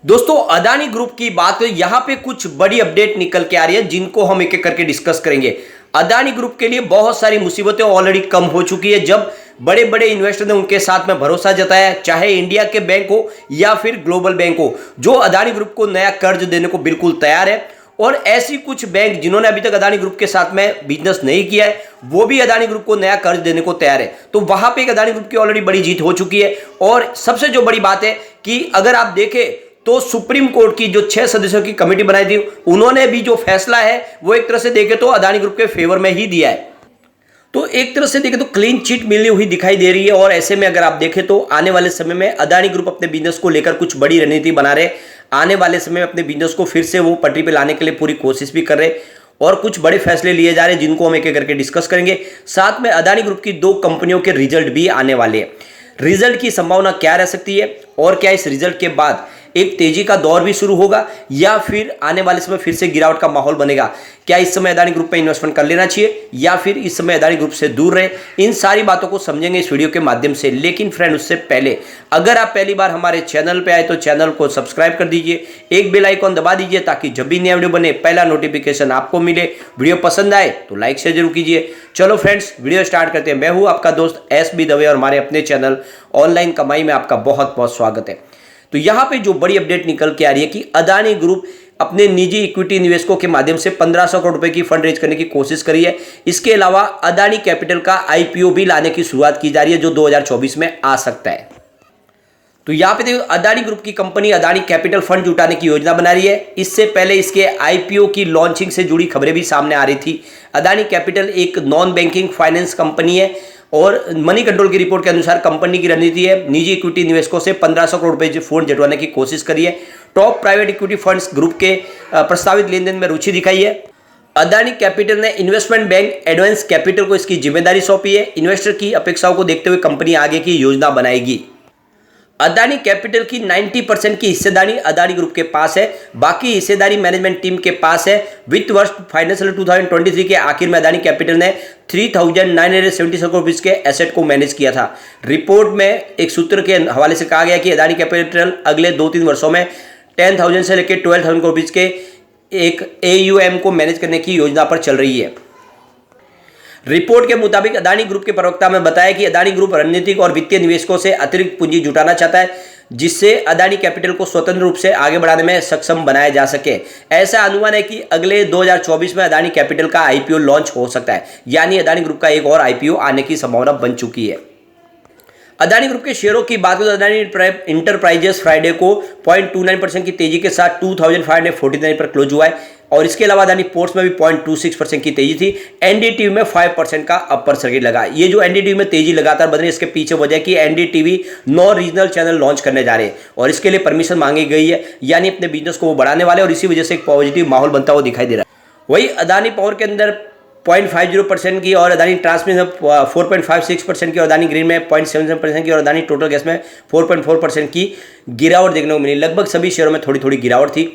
दोस्तों अदानी ग्रुप की बात है, यहां पे कुछ बड़ी अपडेट निकल के आ रही है जिनको हम एक एक करके डिस्कस करेंगे। अदानी ग्रुप के लिए बहुत सारी मुसीबतें ऑलरेडी कम हो चुकी है। जब बड़े बड़े इन्वेस्टर ने उनके साथ में भरोसा जताया, चाहे इंडिया के बैंक हो या फिर ग्लोबल बैंक हो, जो अदानी ग्रुप को नया कर्ज देने को बिल्कुल तैयार है। और ऐसी कुछ बैंक जिन्होंने अभी तक अदानी ग्रुप के साथ में बिजनेस नहीं किया है, वो भी अदानी ग्रुप को नया कर्ज देने को तैयार है। तो वहां पे एक अदानी ग्रुप की ऑलरेडी बड़ी जीत हो चुकी है। और सबसे जो बड़ी बात है कि अगर आप देखें तो सुप्रीम कोर्ट की जो 6 सदस्यों की कमेटी बनाई थी, उन्होंने भी जो फैसला है वो एक तरह से देखे तो अदानी ग्रुप के फेवर में ही दिया है। तो एक तरह से देखें तो क्लीन चिट मिली हुई दिखाई दे रही है। और ऐसे में अगर आप देखें तो आने वाले समय में अदानी ग्रुप अपने बिजनेस को लेकर कुछ बड़ी रणनीति बना रहे। आने वाले समय में अपने बिजनेस को फिर से वो पटरी पे लाने के लिए पूरी कोशिश भी कर रहे और कुछ बड़े फैसले लिए जा रहे हैं जिनको हम एक एक करके डिस्कस करेंगे। साथ में अदानी ग्रुप की 2 कंपनियों के रिजल्ट भी आने वाले हैं। रिजल्ट की संभावना क्या रह सकती है और क्या इस रिजल्ट के बाद एक तेजी का दौर भी शुरू होगा या फिर आने वाले समय फिर से गिरावट का माहौल बनेगा। क्या इस समय अदानी ग्रुप पे इन्वेस्टमेंट कर लेना चाहिए या फिर इस समय अदानी ग्रुप से दूर रहे, इन सारी बातों को समझेंगे इस वीडियो के माध्यम से। लेकिन फ्रेंड, उससे पहले अगर आप पहली बार हमारे चैनल पे आए तो चैनल को सब्सक्राइब कर दीजिए, एक बेल आइकॉन दबा दीजिए ताकि जब भी नया वीडियो बने पहला नोटिफिकेशन आपको मिले। वीडियो पसंद आए तो लाइक शेयर जरूर कीजिए। चलो फ्रेंड्स, वीडियो स्टार्ट करते हैं। मैं हूं आपका दोस्त SB दवे और हमारे अपने चैनल ऑनलाइन कमाई में आपका बहुत बहुत स्वागत है। तो यहां पे जो बड़ी अपडेट निकल के आ रही है कि अदानी ग्रुप अपने निजी इक्विटी निवेशकों के माध्यम से 1500 करोड़ रुपए की फंड रेज करने की कोशिश करी है। इसके अलावा अदानी कैपिटल का IPO भी लाने की शुरुआत की जा रही है जो 2024 में आ सकता है। तो यहां पे देखो, अदानी ग्रुप की कंपनी अदानी कैपिटल फंड जुटाने की योजना बना रही है। इससे पहले इसके IPO की लॉन्चिंग से जुड़ी खबरें भी सामने आ रही थी। अदानी कैपिटल एक नॉन बैंकिंग फाइनेंस कंपनी है और मनी कंट्रोल की रिपोर्ट के अनुसार कंपनी की रणनीति है निजी इक्विटी निवेशकों से 1500 करोड़ रुपए फंड जुटवाने की कोशिश करी है। Top private equity funds group के प्रस्तावित लेन देन में रुचि दिखाई है। अदानी कैपिटल ने इन्वेस्टमेंट बैंक एडवांस कैपिटल को इसकी जिम्मेदारी सौंपी है। इन्वेस्टर की अपेक्षाओं को देखते हुए कंपनी आगे की योजना बनाएगी। अदानी कैपिटल की 90% की हिस्सेदारी अदानी ग्रुप के पास है, बाकी हिस्सेदारी मैनेजमेंट टीम के पास है। वित्त वर्ष फाइनेंशियल 2023 के आखिर में अदानी कैपिटल ने 3,976 करोड़ रुपए के एसेट को मैनेज किया था। रिपोर्ट में एक सूत्र के हवाले से कहा गया कि अदानी कैपिटल अगले 2-3 वर्षों में 10,000 से लेकर 12,000 करोड़ रुपए के एक AUM को मैनेज करने की योजना पर चल रही है। रिपोर्ट के मुताबिक अदानी ग्रुप के प्रवक्ता ने बताया कि अदानी ग्रुप रणनीतिक और वित्तीय निवेशकों से अतिरिक्त पूंजी जुटाना चाहता है जिससे अदानी कैपिटल को स्वतंत्र रूप से आगे बढ़ाने में सक्षम बनाया जा सके। ऐसा अनुमान है कि अगले 2024 में अदानी कैपिटल का IPO लॉन्च हो सकता है, यानी अदानी ग्रुप का एक और IPO आने की संभावना बन चुकी है। अदानी ग्रुप के शेयरों की बात करें तो अदानी इंटरप्राइजेस फ्राइडे को 0.29% की तेजी के साथ 2549 पर क्लोज हुआ है। और इसके अलावा अदानी पोर्ट्स में भी 0.26% की तेजी थी। NDTV में 5% का अपर सर्किट लगा। ये जो NDTV में तेजी लगातार बढ़ रही है, इसके पीछे वजह है कि NDTV 9 रीजनल चैनल लॉन्च करने जा रहे हैं और इसके लिए परमिशन मांगी गई है, यानी अपने बिजनेस को वो बढ़ाने वाले और इसी वजह से एक पॉजिटिव माहौल बनता हुआ दिखाई दे रहा है। वही अदानी पावर के अंदर 0.50% की और अदानी ट्रांसमिशन में 4.56% की और अदानी ग्रीन में 0.77% की और अदानी टोटल गैस में 4.4% की गिरावट देखने को मिली। लगभग सभी शेयरों में थोड़ी थोड़ी गिरावट थी।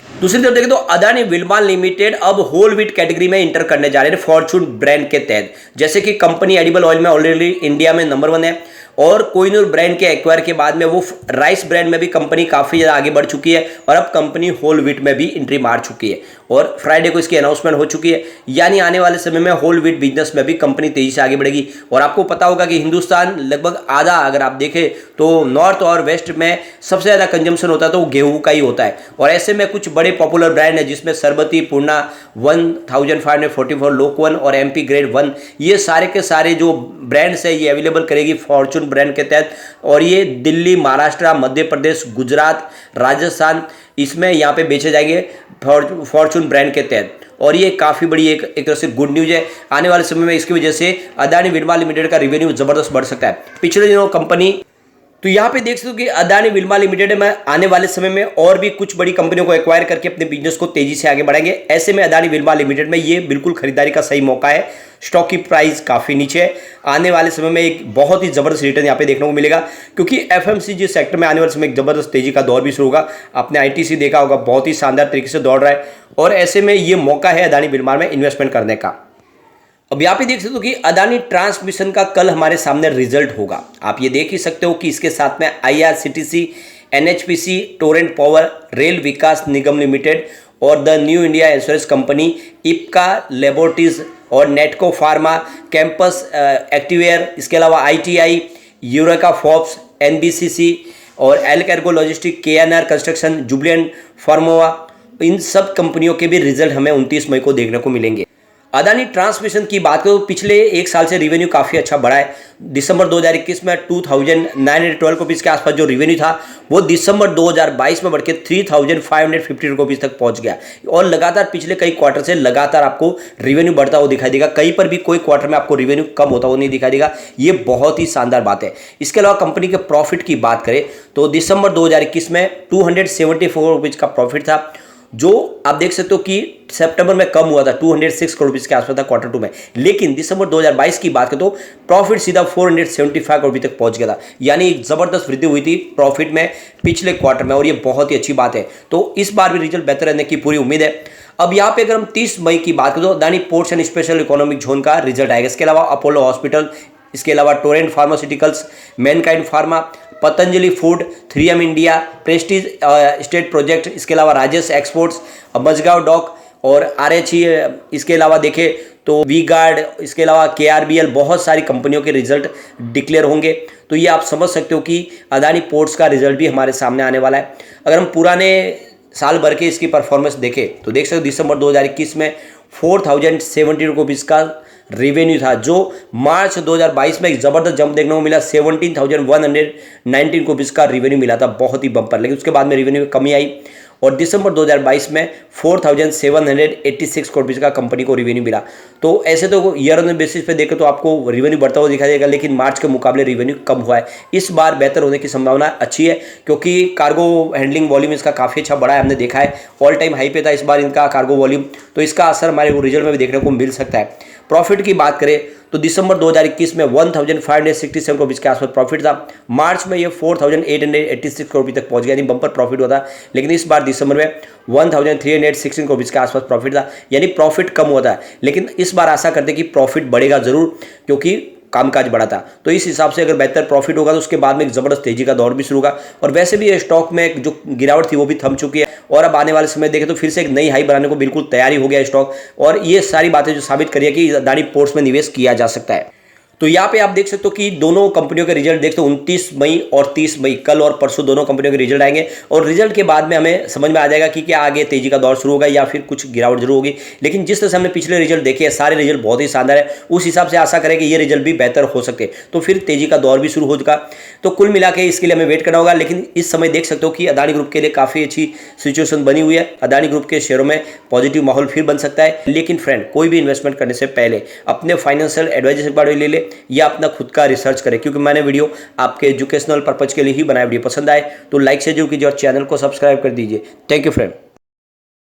दूसरी तरफ देखें तो अदानी विल्मान लिमिटेड अब होल व्हीट कैटेगरी में इंटर करने जा रहे हैं फॉर्चून ब्रांड के तहत। जैसे कि कंपनी एडिबल ऑयल में ऑलरेडी इंडिया में नंबर 1 है और कोहिनूर ब्रांड के एक्वायर के बाद में वो राइस ब्रांड में भी कंपनी काफी ज्यादा आगे बढ़ चुकी है और अब कंपनी होल व्हीट में भी एंट्री मार चुकी है और फ्राइडे को इसकी अनाउंसमेंट हो चुकी है। यानी आने वाले समय में होल व्हीट बिजनेस में भी कंपनी तेजी से आगे बढ़ेगी। और आपको पता होगा कि हिंदुस्तान लगभग आधा, अगर आप देखें तो नॉर्थ और वेस्ट में सबसे ज्यादा कंजम्पशन होता है तो वो गेहूं का ही होता है। और ऐसे में कुछ बड़े पॉपुलर ब्रांड है जिसमें सरबती, पूर्णा 1544, लोकवन और MP ग्रेड 1, ये सारे के सारे जो ब्रांड्स है ये अवेलेबल करेगी फॉर्चून ब्रांड के तहत। और ये दिल्ली, महाराष्ट्र, मध्य प्रदेश, गुजरात, राजस्थान, इसमें यहाँ पे बेचे जाएंगे फॉर्चून ब्रांड के तहत। और ये काफ़ी बड़ी एक तरह से गुड न्यूज़ है। आने वाले समय में इसकी वजह से अदानी विल्मा लिमिटेड का रेवेन्यू जबरदस्त बढ़ सकता है। पिछले दिनों कंपनी तो यहाँ पे देख सकते हो कि अदानी विल्मा लिमिटेड में आने वाले समय में और भी कुछ बड़ी कंपनियों को एक्वायर करके अपने बिजनेस को तेजी से आगे बढ़ाएंगे। ऐसे में अदानी विल्मा लिमिटेड में ये बिल्कुल खरीदारी का सही मौका है। स्टॉक की प्राइस काफ़ी नीचे है। आने वाले समय में एक बहुत ही ज़बरदस्त रिटर्न यहाँ पे देखने को मिलेगा क्योंकि FMCG सेक्टर में आने वाले समय एक ज़बरदस्त तेजी का दौर भी शुरू होगा। आपने ITC देखा होगा, बहुत ही शानदार तरीके से दौड़ रहा है और ऐसे में ये मौका है अदानी विल्मा में इन्वेस्टमेंट करने का। अब यहाँ पे देख सकते हो कि अदानी ट्रांसमिशन का कल हमारे सामने रिजल्ट होगा। आप ये देख ही सकते हो कि इसके साथ में IRCTC NHPC, Torrent Power, Rail Vikas Nigam Limited और the New India Insurance Company, Ipca Laboratories और नेटको फार्मा, कैंपस एक्टिवेयर, इसके अलावा ITI, यूरेका फोर्ब्स, NBCC और Allcargo Logistic, KNR construction, Jubilant Pharmova, इन सब कंपनियों के भी रिजल्ट हमें 29 मई को देखने को मिलेंगे। अदानी ट्रांसमिशन की बात करो, पिछले एक साल से रिवेन्यू काफ़ी अच्छा बढ़ा है। दिसंबर 2021 में 2912 रुपीज़ के आसपास जो रिवेन्यू था वो दिसंबर 2022 में बढ़ के 3550 रुपीज़ तक पहुंच गया और लगातार पिछले कई क्वार्टर से लगातार आपको रिवेन्यू बढ़ता हुआ दिखाई देगा। कहीं पर भी कोई क्वार्टर में आपको रिवेन्यू कम होता हुआ नहीं दिखाई देगा। ये बहुत ही शानदार बात है। इसके अलावा कंपनी के प्रॉफिट की बात करें तो दिसंबर 2021 में 274 रुपीज़ का प्रॉफिट था, जो आप देख सकते हो कि सितंबर में कम हुआ था, 206 करोड़ रुपीज़ के आसपास था क्वार्टर 2 में। लेकिन दिसंबर 2022 की बात करें तो प्रॉफिट सीधा 475 करोड़ रुपये तक पहुंच गया था, यानी एक ज़बरदस्त वृद्धि हुई थी प्रॉफिट में पिछले क्वार्टर में और ये बहुत ही अच्छी बात है। तो इस बार भी रिजल्ट बेहतर रहने की पूरी उम्मीद है। अब यहाँ पे अगर हम 30 मई की बात करें तो Adani ports and special economic zone का रिजल्ट आएगा। इसके अलावा अपोलो हॉस्पिटल, इसके अलावा Torrent pharmaceuticals, Mankind pharma, Patanjali food, 3M India, Prestige state project, इसके अलावा राजेश एक्सपोर्ट्स, मजगांव डॉक और RH, इसके अलावा देखें तो वी गार्ड, इसके अलावा KRBL, बहुत सारी कंपनियों के रिजल्ट डिक्लेयर होंगे। तो ये आप समझ सकते हो कि अदानी पोर्ट्स का रिजल्ट भी हमारे सामने आने वाला है। अगर हम पुराने साल भर के इसकी परफॉर्मेंस देखें तो देख सकते हो दिसंबर 2021 में 4070 रुपीज़ का रेवेन्यू था, जो मार्च 2022 में एक ज़बरदस्त जंप देखने को मिला, 17,119 रुपीज़ का रेवेन्यू मिला था, बहुत ही बम्पर। लेकिन उसके बाद में रेवेन्यू में कमी आई और दिसंबर 2022 में 4,786 करोड़ रुपीज़ का कंपनी को रेवेन्यू मिला। तो ऐसे तो ईयर ऑन बेसिस पे देखें तो आपको रेवेन्यू बढ़ता हुआ दिखाई देगा, लेकिन मार्च के मुकाबले रेवेन्यू कम हुआ है। इस बार बेहतर होने की संभावना अच्छी है क्योंकि कार्गो हैंडलिंग वॉल्यूम इसका काफ़ी अच्छा बढ़ा है, हमने देखा है ऑल टाइम हाई पे था इस बार इनका कार्गो वॉल्यूम, तो इसका असर हमारे रिजल्ट में भी देखने को मिल सकता है। प्रॉफिट की बात करें तो दिसंबर 2021 में 1567 करोड़ रुपये के आसपास प्रॉफिट था। मार्च में ये 4886 करोड़ रुपये तक पहुंच गया, यानी बम्पर प्रॉफिट हुआ था। लेकिन इस बार दिसंबर में 1316 करोड़ रुपये के आसपास प्रॉफिट था, यानी प्रॉफिट कम हुआ था। लेकिन इस बार आशा करते कि प्रॉफिट बढ़ेगा जरूर क्योंकि कामकाज बढ़ा था। तो इस हिसाब से अगर बेहतर प्रॉफिट होगा तो उसके बाद में एक ज़बरदस्त तेजी का दौर भी शुरू होगा। और वैसे भी ये स्टॉक में जो गिरावट थी वो भी थम चुकी है और अब आने वाले समय देखें तो फिर से एक नई हाई बनाने को बिल्कुल तैयारी हो गया स्टॉक। और ये सारी बातें जो साबित करिए कि अदानी पोर्ट्स में निवेश किया जा सकता है। तो यहाँ पे आप देख सकते हो कि दोनों कंपनियों के रिजल्ट देखते हो 29 मई और 30 मई, कल और परसों दोनों कंपनियों के रिजल्ट आएंगे और रिजल्ट के बाद में हमें समझ में आ जाएगा कि क्या आगे तेजी का दौर शुरू होगा या फिर कुछ गिरावट जरूर होगी। लेकिन जिस तरह से हमने पिछले रिजल्ट देखे हैं सारे रिजल्ट बहुत ही शानदार है, उस हिसाब से आशा करें कि ये रिजल्ट भी बेहतर हो सकते हैं, तो फिर तेजी का दौर भी शुरू हो चुका। तो कुल मिला के इसके लिए हमें वेट करना होगा। लेकिन इस समय देख सकते हो कि अदानी ग्रुप के लिए काफ़ी अच्छी सिचुएशन बनी हुई है। अदानी ग्रुप के शेयरों में पॉजिटिव माहौल फिर बन सकता है। लेकिन फ्रेंड, कोई भी इन्वेस्टमेंट करने से पहले अपने फाइनेंशियल एडवाइजर के बारे में ले ले या अपना खुद का रिसर्च करें, क्योंकि मैंने वीडियो आपके एजुकेशनल पर्पज के लिए ही बनाया। वीडियो पसंद आए तो लाइक से जरूर कीजिए और चैनल को सब्सक्राइब कर दीजिए। Thank you friend.